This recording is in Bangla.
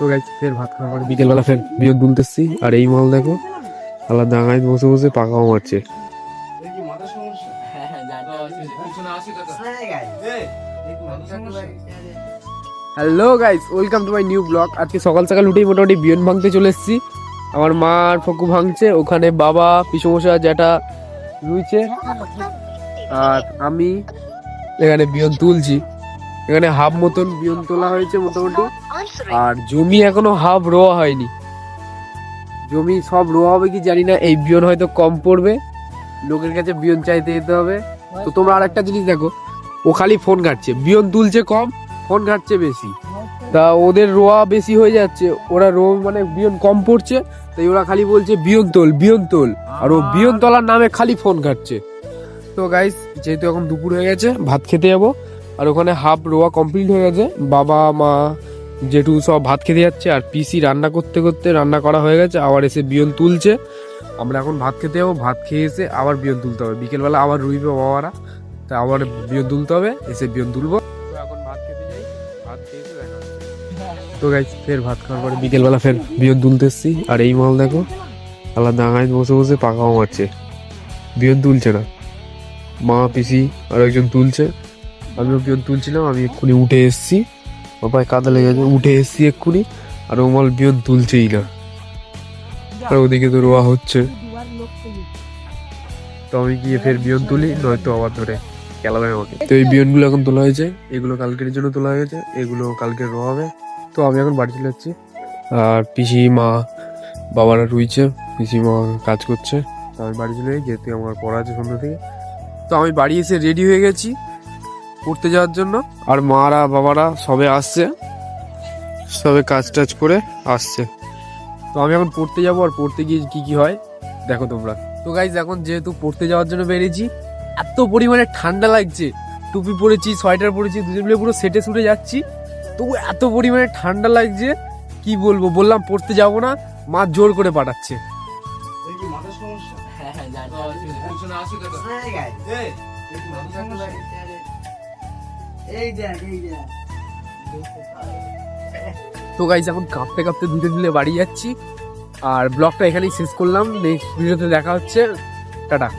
তো গাইস ফের ভাত খাওয়ার পরে বিকেলবেলা ফের বিয়ন তুলতেছি। আর এই মাল দেখো আল্লাহ ডাঙায় বসে বসে পাকাও মারছে। Hello guys, welcome to my new blog. আজকে সকাল সকাল উঠেই মোটামুটি বিয়ন ভাঙতে চলে এসেছি। আমার মা আর ফকু ভাঙছে, ওখানে বাবা পিসমশাই যেটা রুইছে, আর আমি এখানে বিয়ন তুলছি। এখানে হাফ মতন বিয়ন তোলা হয়েছে মোটামুটি, আর জমি এখনো হাফ রোয়া হয়নি। জমি সব রোয়া হবে কি জানি না, এই বিয়ন হয়তো কম পড়বে, লোকের কাছে বিয়ন চাইতে যেতে হবে। তো তোমরা আর একটা জিনিস দেখো, ও খালি ফোন ঘাটছে, বিয়ন তুলছে কম, ফোন ঘাটছে বেশি। তা ওদের রোয়া বেশি হয়ে যাচ্ছে, ওরা মানে বিয়ন কম পড়ছে, তাই ওরা খালি বলছে বিয়ন তোল বিয়ন তোল, আর ও বিয়ন তোলার নামে খালি ফোন ঘাটছে। তো গাইস, যেহেতু এখন দুপুর হয়ে গেছে, ভাত খেতে যাবো। আর ওখানে হাফ রোয়া কমপ্লিট হয়ে গেছে, বাবা মা জেঠু সব ভাত খেতে যাচ্ছে, আর পিসি রান্না করতে করতে রান্না করা হয়ে গেছে, আবার এসে বিয়ন তুলছে। আমরা এখন ভাত খেতে যাবো, ভাত খেয়ে এসে আবার বিয়ন তুলতে হবে। বিকেলবেলা আবার রুইবে বাবারা, তা আবার বিয়ন তুলতে হবে, এসে বিয়ন তুলবো। তো এখন ভাত খেতে যাই, ভাত খেয়ে এসে দেখা হচ্ছে। তো গাইস ফের ভাত খাওয়ার পরে বিকেলবেলা ফের বিয়ন তুলতে এসছি। আর এই মাল দেখো আল্লাহ ডাঙায় বসে বসে পাকাও মারছে, বিয়ন তুলছে না। মা পিসি আর একজন তুলছে, আমিও বিয়ন তুলছিলাম। আমি এক্ষুনি উঠে এসছি, বাবায় কাদা লেগে গেছে, উঠে এসছি এক্ষুনি, আর ও মাল বিয়ন তুলছেই না। আর ওদিকে তো রোয়া হচ্ছে, তো আমি গিয়ে ফের বিয়ন তুলি, নয়তো আবার ধরে খেলাবে আমাকে। তো এই বিয়নগুলো এখন তোলা হয়েছে, এগুলো কালকের জন্য তোলা হয়েছে, এগুলো কালকে রোয়া হবে। তো আমি এখন বাড়ি চলে যাচ্ছি। আর পিসি মা বাবারা রুইছে, পিসি মা কাজ করছে, তো আমি বাড়ি চলে যাই, যেহেতু আমার পড়া আছে সন্ধ্যা থেকে। তো আমি বাড়ি এসে রেডি হয়ে গেছি পড়তে যাওয়ার জন্য। আর মারা বাবারা সবে আসছে, সবে কাজ টাজ করে আসছে। তো আমি এখন পড়তে যাবো, আর পড়তে গিয়ে কি কি হয় দেখো তোমরা। তো গাইজ, এখন যেহেতু পড়তে যাওয়ার জন্য বেরিয়েছি, এত পরিমাণে ঠান্ডা লাগছে, টুপি পরেছি, সোয়েটার পরেছি, দুজন মিলে পুরো সেটে সুটে যাচ্ছি, তবু এত পরিমাণে ঠান্ডা লাগছে কি বলবো। বললাম পড়তে যাবো না, মা জোর করে পাঠাচ্ছে। তো গাইজ, এখন কাঁপতে কাঁপতে দুজন মিলে বাড়ি যাচ্ছি। আর ব্লগটা এখানেই শেষ করলাম, নেক্সট ভিডিওতে দেখা হচ্ছে, টাটা।